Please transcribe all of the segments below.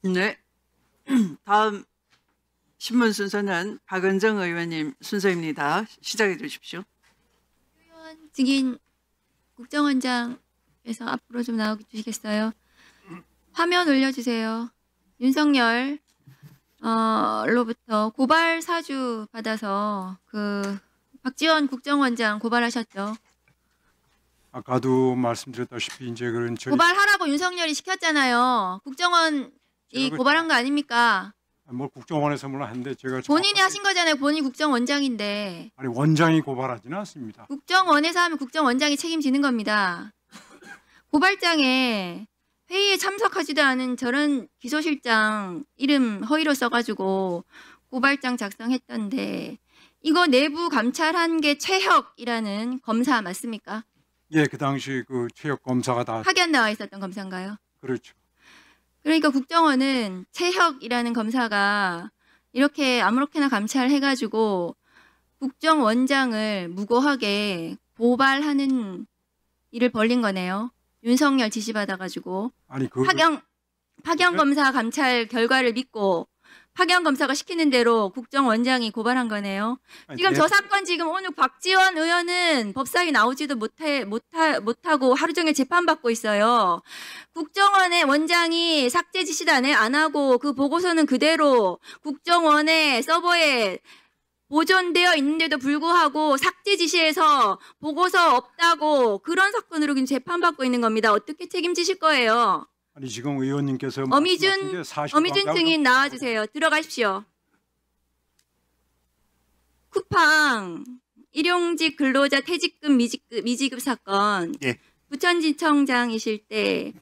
네. 다음 신문 순서는 박은정 의원님 순서입니다. 시작해 주십시오. 의원 증인 국정원장에서 앞으로 좀 나오게 주시겠어요? 화면 올려주세요. 윤석열 로부터 고발 사주 받아서 그 박지원 국정원장 고발하셨죠? 아까도 말씀드렸다시피 이제 그런 고발하라고 윤석열이 시켰잖아요. 국정원이 고발한 거 아닙니까? 뭐 국정원에서 물론 한데 제가 본인이 하신 거잖아요. 본인이 국정원장인데. 아니 원장이 고발하지는 않습니다. 국정원에서 하면 국정원장이 책임지는 겁니다. 고발장에 회의에 참석하지도 않은 저런 기소실장 이름 허위로 써가지고 고발장 작성했던데 이거 내부 감찰한 게 최혁이라는 검사 맞습니까? 예, 그 당시 그 최혁 검사가 다 확연 나와 있었던 검사인가요? 그렇죠. 그러니까 국정원은 최혁이라는 검사가 이렇게 아무렇게나 감찰해가지고 국정원장을 무고하게 고발하는 일을 벌린 거네요. 윤석열 지시받아가지고 아니 그 파견 검사 감찰 결과를 믿고 파견 검사가 시키는 대로 국정원장이 고발한 거네요. 지금 저 사건 지금 오늘 박지원 의원은 법사위 나오지도 못하고 하루 종일 재판받고 있어요. 국정원의 원장이 삭제 지시도 안 하고 그 보고서는 그대로 국정원의 서버에 보존되어 있는데도 불구하고 삭제 지시해서 보고서 없다고 그런 사건으로 지금 재판받고 있는 겁니다. 어떻게 책임지실 거예요? 아니 지금 의원님께서 어미준 증인 나와주세요. 들어가십시오. 쿠팡 일용직 근로자 퇴직금 미지급 사건. 예. 부천지청장이실 때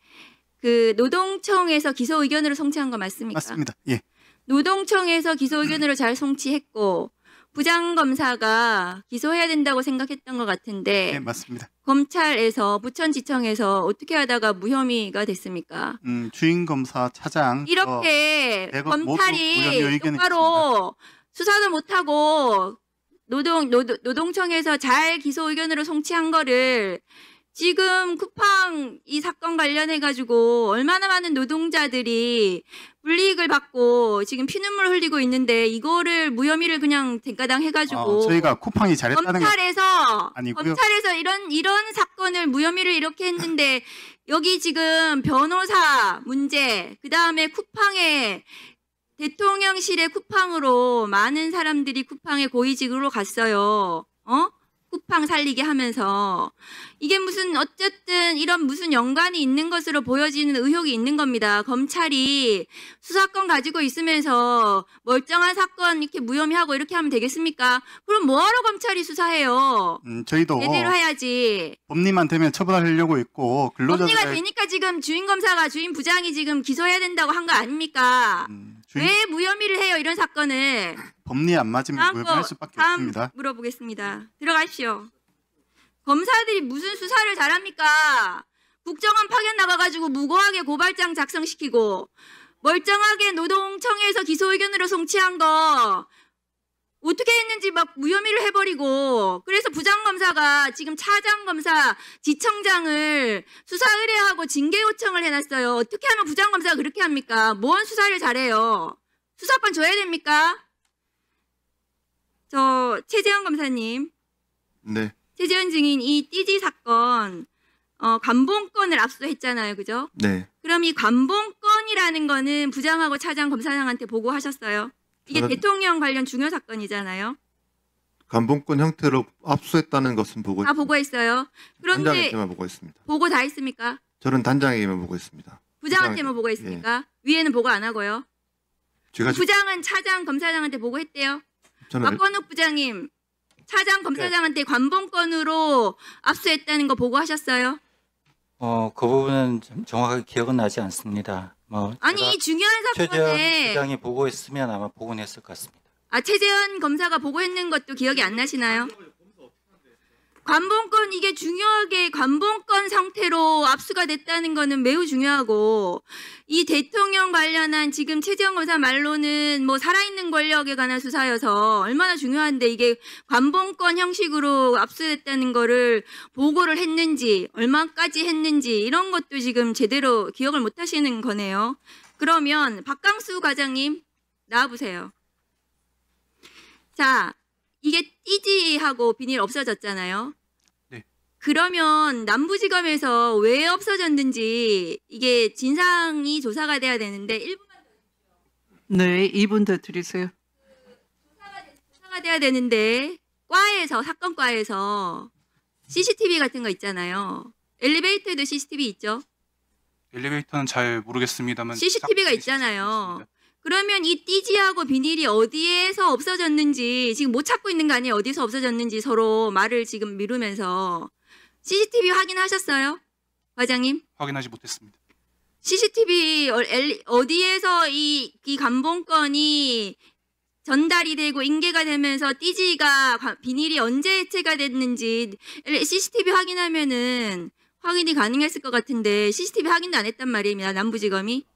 그 노동청에서 기소 의견으로 송치한 거 맞습니까? 맞습니다. 예. 노동청에서 기소 의견으로 잘 송치했고 부장검사가 기소해야 된다고 생각했던 것 같은데 예, 맞습니다. 검찰에서 부천지청에서 어떻게 하다가 무혐의가 됐습니까? 주임 검사 차장 이렇게 대검 검찰이 모두 무혐의 의견이 똑바로 수사도 못하고 노동청에서 잘 기소 의견으로 송치한 거를 지금 쿠팡 이 사건 관련해가지고 얼마나 많은 노동자들이 불이익을 받고 지금 피눈물 흘리고 있는데 이거를 무혐의를 그냥 대가당 해가지고 저희가 쿠팡이 잘했다는 검찰에서 아니고요. 검찰에서 이런 사건을 무혐의를 이렇게 했는데 여기 지금 변호사 문제 그 다음에 쿠팡에 대통령실의 쿠팡으로 많은 사람들이 쿠팡에 고위직으로 갔어요. 쿠팡 살리게 하면서 이게 무슨 어쨌든 이런 무슨 연관이 있는 것으로 보여지는 의혹이 있는 겁니다. 검찰이 수사권 가지고 있으면서 멀쩡한 사건 이렇게 무혐의하고 이렇게 하면 되겠습니까? 그럼 뭐하러 검찰이 수사해요? 저희도 제대로 해야지. 법리만 되면 처벌하려고 있고 법리가 되니까 지금 주임 검사가 주임 부장이 지금 기소해야 된다고 한 거 아닙니까? 왜 무혐의를 해요 이런 사건을? 법리에 안 맞으면 무혐의할 수밖에 없습니다. 다음 물어보겠습니다. 들어가십시오. 검사들이 무슨 수사를 잘합니까? 국정원 파견 나가가지고 무고하게 고발장 작성시키고 멀쩡하게 노동청에서 기소 의견으로 송치한 거 어떻게 했는지 막 무혐의를 해버리고 그래서 부장검사가 지금 차장검사 지청장을 수사 의뢰하고 징계 요청을 해놨어요. 어떻게 하면 부장검사가 그렇게 합니까? 뭔 수사를 잘해요? 수사권 줘야 됩니까? 저 최재형 검사님. 네. 최재형 증인 이 띠지 사건 관봉권을 압수했잖아요. 그죠? 네. 그럼 이 관봉권이라는 거는 부장하고 차장 검사장한테 보고하셨어요? 이게 대통령 관련 중요 사건이잖아요. 관봉권 형태로 압수했다는 것은 보고 다 보고했어요. 그런데 단장에게만 보고 있습니다. 보고 다 했습니까? 저는 단장에게만 보고 있습니다. 부장한테만 보고 했습니까? 위에는 보고 안 하고요. 제가 부장은 차장 검사장한테 보고했대요. 저는 박건욱 부장님, 차장 검사장한테 관봉권으로 압수했다는 거 보고하셨어요? 그 부분은 좀 정확하게 기억은 나지 않습니다. 아니 중요한 최재현 사건에 부장이 보고했으면 아마 보고는 했을 것 같습니다. 최재현 검사가 보고했는 것도 기억이 안 나시나요? 관봉권 이게 중요하게 관봉권 상태로 압수가 됐다는 거는 매우 중요하고 이 대통령 관련한 지금 최재형 검사 말로는 뭐 살아있는 권력에 관한 수사여서 얼마나 중요한데 이게 관봉권 형식으로 압수됐다는 거를 보고를 했는지 얼마까지 했는지 이런 것도 지금 제대로 기억을 못 하시는 거네요. 그러면 박강수 과장님 나와보세요. 자, 이게 띠지하고 비닐 없어졌잖아요. 네. 그러면 남부지검에서 왜 없어졌는지 이게 진상이 조사가 돼야 되는데 1분만 네, 2분 더 드리세요. 조사가 돼야 되는데 과에서 사건과에서 CCTV 같은 거 있잖아요. 엘리베이터에도 CCTV 있죠. 엘리베이터는 잘 모르겠습니다만 CCTV가 있잖아요. 그러면 이 띠지하고 비닐이 어디에서 없어졌는지 지금 못 찾고 있는 거 아니에요? 어디서 없어졌는지 서로 말을 지금 미루면서 CCTV 확인하셨어요? 과장님? 확인하지 못했습니다. CCTV 어디에서 이 감봉권이 전달이 되고 인계가 되면서 띠지가 비닐이 언제 해체가 됐는지 CCTV 확인하면은 확인이 가능했을 것 같은데 CCTV 확인도 안 했단 말입니다. 남부지검이.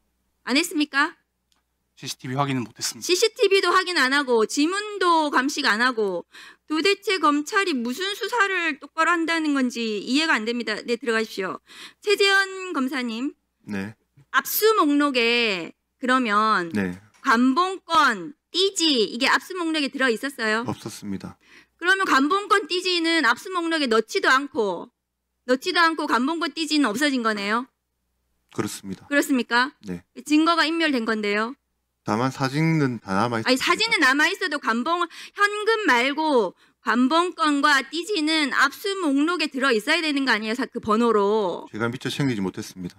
안 했습니까? CCTV 확인은 못했습니다. CCTV도 확인 안 하고 지문도 감식 안 하고 도대체 검찰이 무슨 수사를 똑바로 한다는 건지 이해가 안 됩니다. 네, 들어가십시오. 최재현 검사님. 네. 압수 목록에 그러면 네. 감봉권, 띠지 이게 압수 목록에 들어 있었어요? 없었습니다. 그러면 감봉권 띠지는 압수 목록에 넣지도 않고 감봉권 띠지는 없어진 거네요? 그렇습니다. 그렇습니까? 네. 증거가 인멸된 건데요. 다만 사진은 다 남아 있습니다. 아니 사진은 남아 있어도 현금 말고 감봉권과 띠지는 압수 목록에 들어 있어야 되는 거 아니에요? 그 번호로. 제가 미처 챙기지 못했습니다.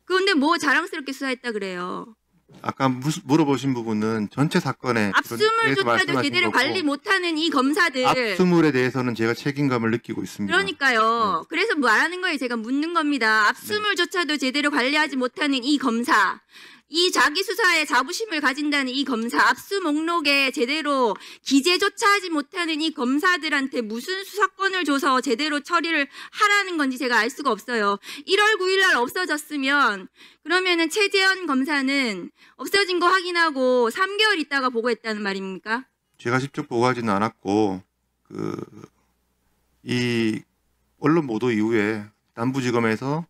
그런데 뭐 자랑스럽게 수사했다 그래요. 아까 물어보신 부분은 전체 사건에 압수물조차도 제대로 관리 못하는 이 검사들. 압수물에 대해서는 제가 책임감을 느끼고 있습니다. 그러니까요. 그래서 말하는 거예요. 제가 묻는 겁니다. 압수물조차도 제대로 관리하지 못하는 이 검사. 이 자기 수사에 자부심을 가진다는 이 검사, 압수 목록에 제대로 기재조차 하지 못하는 이 검사들한테 무슨 수사권을 줘서 제대로 처리를 하라는 건지 제가 알 수가 없어요. 1월 9일 날 없어졌으면 그러면은 최재현 검사는 없어진 거 확인하고 3개월 있다가 보고했다는 말입니까? 제가 직접 보고하지는 않았고 이 언론 보도 이후에 남부지검에서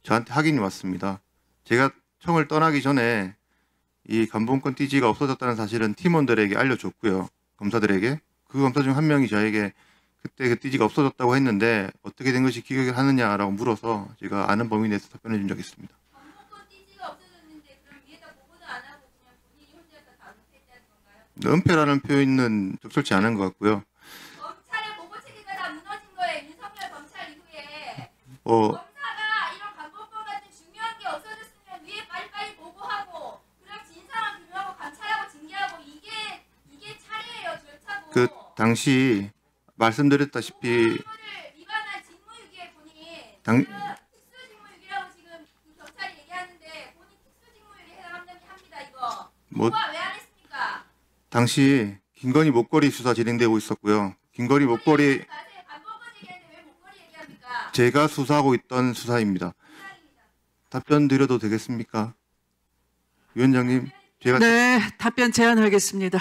저한테 확인이 왔습니다. 제가 청을 떠나기 전에 이 감봉권 띠지가 없어졌다는 사실은 팀원들에게 알려줬고요. 검사들에게. 그 검사 중 한 명이 저에게 그때 그 띠지가 없어졌다고 했는데 어떻게 된 것이 기억을 하느냐라고 물어서 제가 아는 범위 내에서 답변해 준 적이 있습니다. 감봉권 띠지가 없어졌는데 그럼 위에다 보고도 안 하고 그냥 본인이 혼자서 다 은폐했다는 건가요? 은폐라는 표현은 적절치 않은 것 같고요. 검찰의 보고 체계가 다 무너진 거예요. 윤석열 검찰 이후에. 검사가 이런 감봉권 같은 중요한 게 없어졌으면 위에 빨리빨리 보고하고 그럼 진상을 규명하고 감찰하고 징계하고 이게 차례예요. 절차고. 그 당시 말씀드렸다시피 이거를 위반한 직무유기에 본인 특수직무유기라고 지금 이 경찰이 얘기하는데 본인 특수직무유기에 해당합니다. 이거. 보고가 왜 안 했습니까? 당시 김건희 목걸이 수사 진행되고 있었고요. 김건희 목걸이 감봉권 얘기하는데 왜 목걸이 얘기합니까? 제가 수사하고 있던 수사입니다. 답변 드려도 되겠습니까? 위원장님, 제가 네, 답변 제안하겠습니다.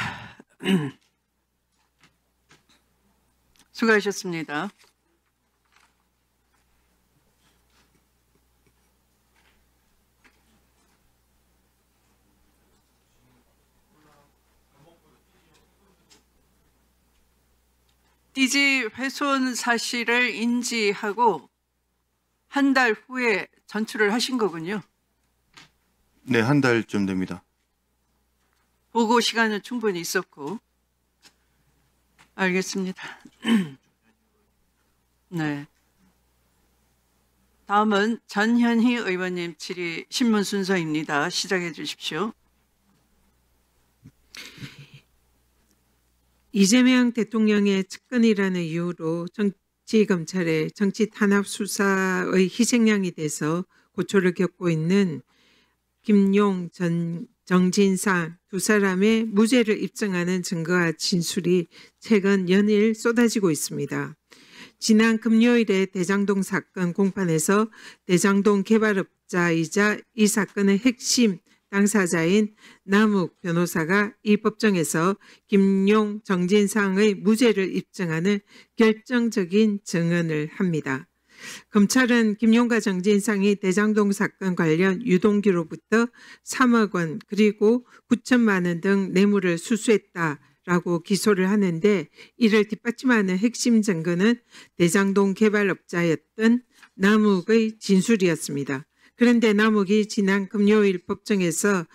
수고하셨습니다. 띠지 훼손 사실을 인지하고 한 달 후에 전출을 하신 거군요. 네, 한 달쯤 됩니다. 보고 시간은 충분히 있었고. 알겠습니다. 네. 다음은 전현희 의원님 질의 신문 순서입니다. 시작해 주십시오. 이재명 대통령의 측근이라는 이유로 정치검찰의 정치 탄압 수사의 희생양이 돼서 고초를 겪고 있는 김용, 정진상 두 사람의 무죄를 입증하는 증거와 진술이 최근 연일 쏟아지고 있습니다. 지난 금요일에 대장동 사건 공판에서 대장동 개발업자이자 이 사건의 핵심 당사자인 남욱 변호사가 이 법정에서 김용, 정진상의 무죄를 입증하는 결정적인 증언을 합니다. 검찰은 김용과 정진상이 대장동 사건 관련 유동규로부터 3억 원 그리고 9천만 원 등 뇌물을 수수했다라고 기소를 하는데 이를 뒷받침하는 핵심 증거는 대장동 개발업자였던 남욱의 진술이었습니다. 그런데 남욱이 지난 금요일 법정에서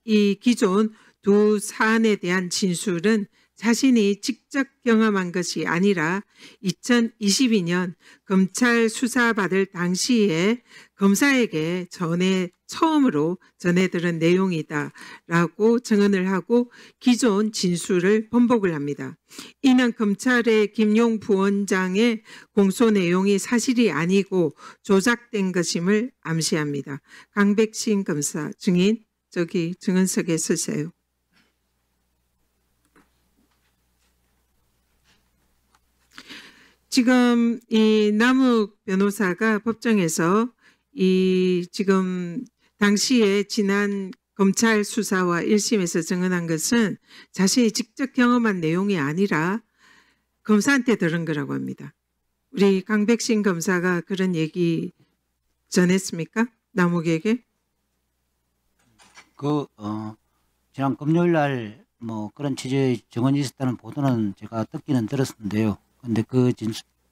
이 기존 두 사안에 대한 진술은 자신이 직접 경험한 것이 아니라 2022년 검찰 수사받을 당시에 검사에게 처음으로 전해 들은 내용이다라고 증언을 하고 기존 진술을 번복을 합니다. 이는 검찰의 김용 부원장의 공소 내용이 사실이 아니고 조작된 것임을 암시합니다. 강백신 검사 증인 저기 증언석에 서세요. 지금 이 남욱 변호사가 법정에서 이 지금 당시에 지난 검찰 수사와 1심에서 증언한 것은 자신이 직접 경험한 내용이 아니라 검사한테 들은 거라고 합니다. 우리 강백신 검사가 그런 얘기 전했습니까? 남욱에게? 지난 금요일 날 뭐 그런 취지의 증언이 있었다는 보도는 제가 듣기는 들었는데요. 근데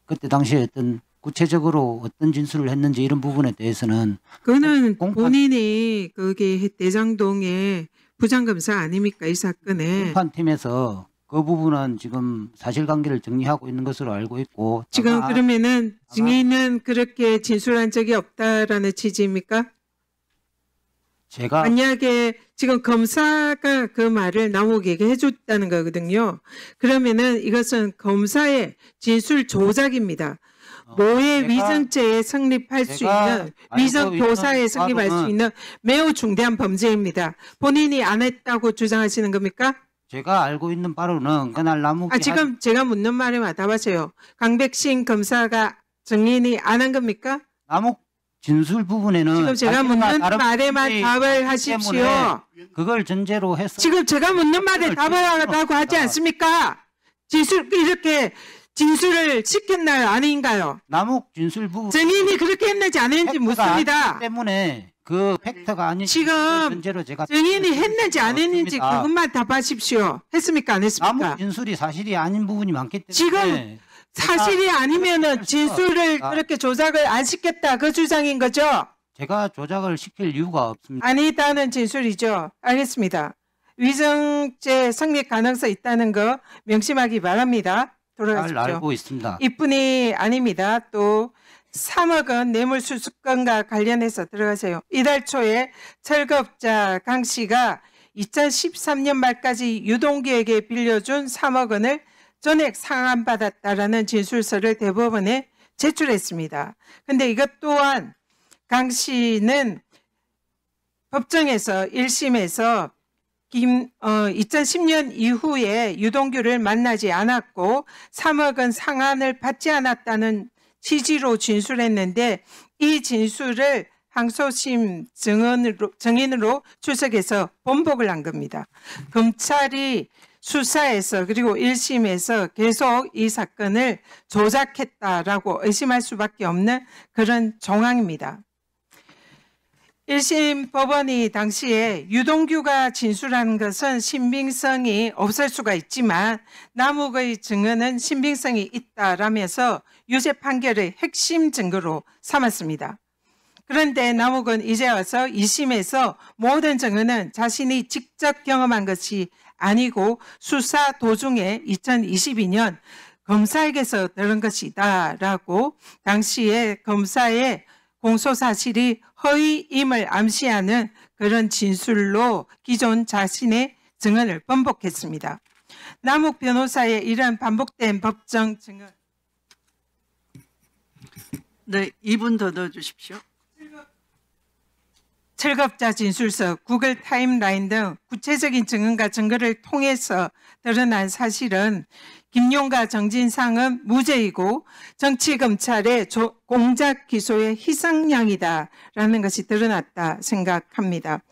그때 당시에 어떤 구체적으로 어떤 진술을 했는지 이런 부분에 대해서는 그거는 본인이 거기 대장동의 부장검사 아닙니까? 이 사건에. 공판팀에서 그 부분은 지금 사실관계를 정리하고 있는 것으로 알고 있고 지금 그러면은 증인은 그렇게 진술한 적이 없다라는 취지입니까? 제가 만약에 지금 검사가 그 말을 남욱에게 해줬다는 거거든요. 그러면은 이것은 검사의 진술 조작입니다. 모의 위증죄에 성립할 수 있는 위증 교사에 성립할 수 있는 매우 중대한 범죄입니다. 본인이 안 했다고 주장하시는 겁니까? 제가 알고 있는 바로는 그날 남욱이 지금 제가 묻는 말에 답하세요. 강백신 검사가 증인이 안 한 겁니까? 남욱 진술 부분에는 지금 제가 묻는 말에만 답을 하십시오. 그걸 전제로 해서 지금 제가 묻는 말에 답을 하라고 하지 않습니까? 이렇게 진술을 시켰나요? 아닌가요? 남욱 진술 부분 증인이 그렇게 했는지 안 했는지 묻습니다. 때문에 그 팩트가 아닌 지금 전제로 제가 증인이 했는지 안 했는지 그것만 답하십시오. 했습니까? 안 했습니까? 남욱 진술이 사실이 아닌 부분이 많기 때문에 지금 사실이 아니면은 진술을 그렇게 조작을 안 시켰다 그 주장인 거죠? 제가 조작을 시킬 이유가 없습니다. 아니다는 진술이죠. 알겠습니다. 위증죄 성립 가능성 있다는 거 명심하기 바랍니다. 잘 돌아가십시오. 알고 있습니다. 이뿐이 아닙니다. 또 3억 원 뇌물수수건과 관련해서 들어가세요. 이달 초에 철거업자 강 씨가 2013년 말까지 유동규에게 빌려준 3억 원을 전액 상환받았다라는 진술서를 대법원에 제출했습니다. 근데 이것 또한 강 씨는 법정에서 1심에서 2010년 이후에 유동규를 만나지 않았고 3억 원 상환을 받지 않았다는 취지로 진술했는데 이 진술을 항소심 증인으로 출석해서 번복을 한 겁니다. 검찰이 수사에서 그리고 1심에서 계속 이 사건을 조작했다라고 의심할 수밖에 없는 그런 정황입니다. 1심 법원이 당시에 유동규가 진술하는 것은 신빙성이 없을 수가 있지만 남욱의 증언은 신빙성이 있다라면서 유죄 판결의 핵심 증거로 삼았습니다. 그런데 남욱은 이제 와서 2심에서 모든 증언은 자신이 직접 경험한 것이 아니고 수사 도중에 2022년 검사에게서 들은 것이다라고 당시에 검사의 공소사실이 허위임을 암시하는 그런 진술로 기존 자신의 증언을 번복했습니다. 남욱 변호사의 이런 반복된 법정 증언. 네, 2분 더 넣어주십시오. 철거업자 진술서, 구글 타임라인 등 구체적인 증언과 증거를 통해서 드러난 사실은 김용과 정진상은 무죄이고 정치검찰의 공작 기소의 희생양이다라는 것이 드러났다 생각합니다.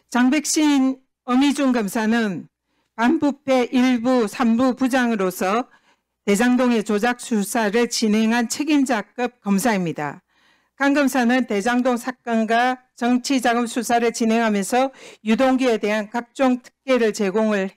장백신 어미준 검사는 반부패 1부 3부 부장으로서 대장동의 조작 수사를 진행한 책임자급 검사입니다. 강 검사는 대장동 사건과 정치자금 수사를 진행하면서 유동규에 대한 각종 특혜를 제공을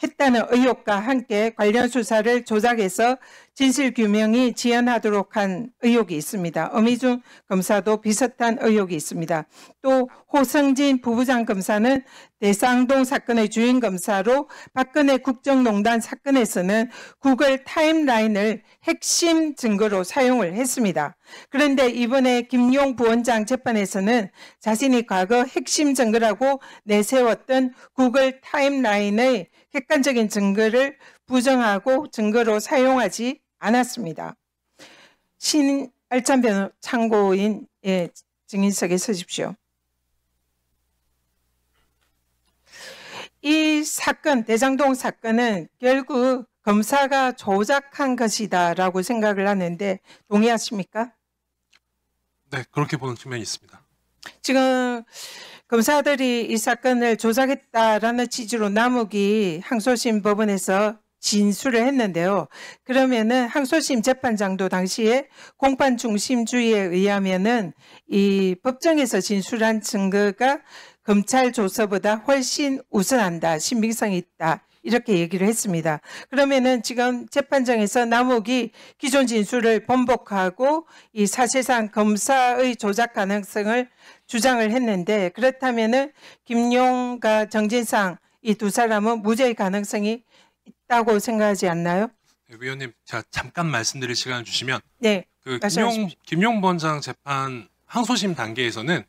했다는 의혹과 함께 관련 수사를 조작해서 진실규명이 지연하도록 한 의혹이 있습니다. 엄희준 검사도 비슷한 의혹이 있습니다. 또 호성진 부부장 검사는 대장동 사건의 주인 검사로 박근혜 국정농단 사건에서는 구글 타임라인을 핵심 증거로 사용을 했습니다. 그런데 이번에 김용 부원장 재판에서는 자신이 과거 핵심 증거라고 내세웠던 구글 타임라인의 객관적인 증거를 부정하고 증거로 사용하지 않았습니다. 신알찬 변호 참고인 증인석에 서십시오. 이 사건, 대장동 사건은 결국 검사가 조작한 것이다라고 생각을 하는데 동의하십니까? 네, 그렇게 보는 측면이 있습니다. 지금 검사들이 이 사건을 조작했다라는 취지로 남욱이 항소심 법원에서 진술을 했는데요. 그러면은 항소심 재판장도 당시에 공판 중심주의에 의하면은 이 법정에서 진술한 증거가 검찰 조서보다 훨씬 우선한다, 신빙성이 있다. 이렇게 얘기를 했습니다. 그러면은 지금 재판장에서 남욱이 기존 진술을 번복하고 이 사실상 검사의 조작 가능성을 주장을 했는데 그렇다면은 김용과 정진상 이 두 사람은 무죄의 가능성이 있다고 생각하지 않나요? 네, 위원님, 제가 잠깐 말씀드릴 시간을 주시면, 네, 그 말씀하십시오. 김용 부원장 재판 항소심 단계에서는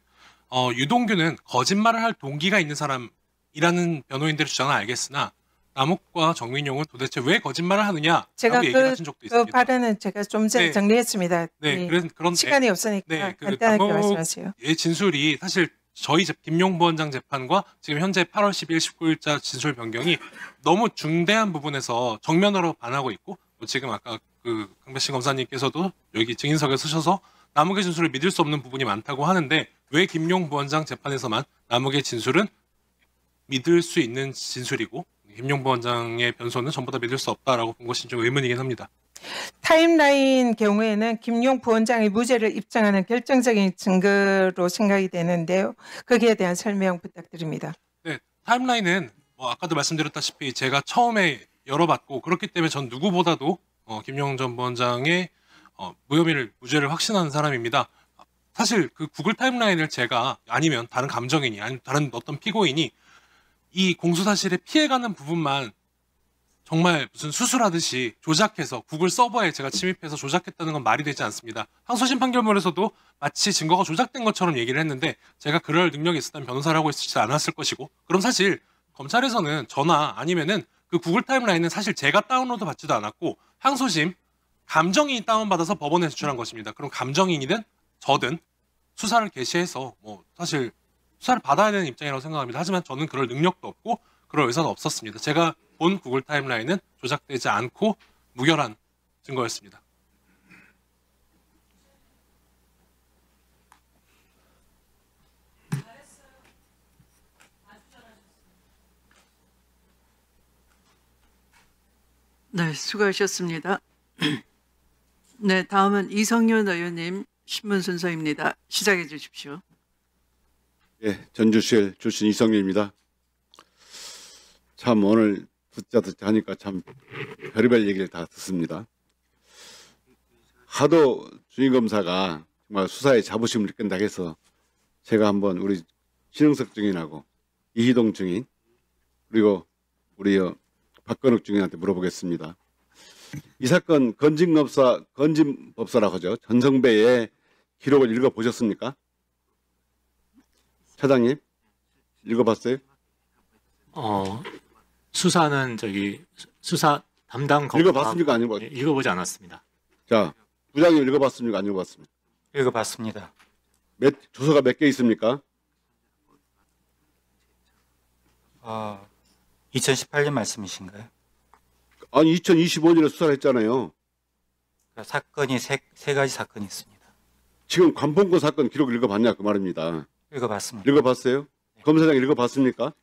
유동규는 거짓말을 할 동기가 있는 사람이라는 변호인들의 주장은 알겠으나 남욱과 정민용은 도대체 왜 거짓말을 하느냐라고 제가 얘기를 하신 적도 있습니다. 그 발언은 제가 좀 전에 네. 정리했습니다. 네, 네. 그런데 시간이 없으니까 네, 그 간단하게 말씀하세요. 의 진술이 사실 저희 김용 부원장 재판과 지금 현재 8월 10일, 19일자 진술 변경이 너무 중대한 부분에서 정면으로 반하고 있고, 뭐 지금 아까 그 강배신 검사님께서도 여기 증인석에 서셔서 남욱의 진술을 믿을 수 없는 부분이 많다고 하는데 왜 김용 부원장 재판에서만 남욱의 진술은 믿을 수 있는 진술이고 김용 부원장의 변소는 전부 다 믿을 수 없다라고 본 것이 좀 의문이긴 합니다. 타임라인 경우에는 김용 부원장이 무죄를 입증하는 결정적인 증거로 생각이 되는데요. 거기에 대한 설명 부탁드립니다. 네, 타임라인은 뭐 아까도 말씀드렸다시피 제가 처음에 열어봤고 그렇기 때문에 전 누구보다도 김용 전 부원장의 무죄를 확신하는 사람입니다. 사실 그 구글 타임라인을 제가 아니면 다른 감정인이 아니면 다른 어떤 피고인이 이 공소사실에 피해가는 부분만 정말 무슨 수술하듯이 조작해서 구글 서버에 제가 침입해서 조작했다는 건 말이 되지 않습니다. 항소심 판결문에서도 마치 증거가 조작된 것처럼 얘기를 했는데 제가 그럴 능력이 있었다면 변호사를 하고 있지 않았을 것이고, 그럼 사실 검찰에서는 저나 아니면은 그 구글 타임라인은 사실 제가 다운로드 받지도 않았고 항소심 감정인이 다운받아서 법원에 제출한 것입니다. 그럼 감정인이든 저든 수사를 개시해서 뭐 사실 수사를 받아야 되는 입장이라고 생각합니다. 하지만 저는 그럴 능력도 없고 그럴 의사도 없었습니다. 제가 본 구글 타임라인은 조작되지 않고 무결한 증거였습니다. 네, 수고하셨습니다. 네, 다음은 이성윤 의원님 신문 순서입니다. 시작해 주십시오. 예, 전주시엘 출신 이성윤입니다. 참 오늘 듣자 하니까 참 별의별 얘기를 다 듣습니다. 하도 주임검사가 정말 수사에 자부심을 느낀다 해서 제가 한번 우리 신흥석 증인하고 이희동 증인 그리고 우리 박건욱 증인한테 물어보겠습니다. 이 사건 건진법사라고 하죠. 전성배의 기록을 읽어보셨습니까? 차장님 읽어봤어요? 수사는 수사 담당 검사 읽어봤습니까? 안 읽어봤습니까? 읽어보지 않았습니다. 자, 부장님 읽어봤습니까? 안 읽어봤습니까? 읽어봤습니다. 조서가 몇 개 있습니까? 2018년 말씀이신가요? 아니 2025년에 수사를 했잖아요. 사건이 세 가지 사건이 있습니다. 지금 관봉권 사건 기록 읽어봤냐 그 말입니다. 읽어봤습니다. 읽어봤어요? 검사장 읽어봤습니까?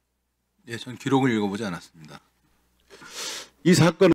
예, 전 기록을 읽어보지 않았습니다. 이 사건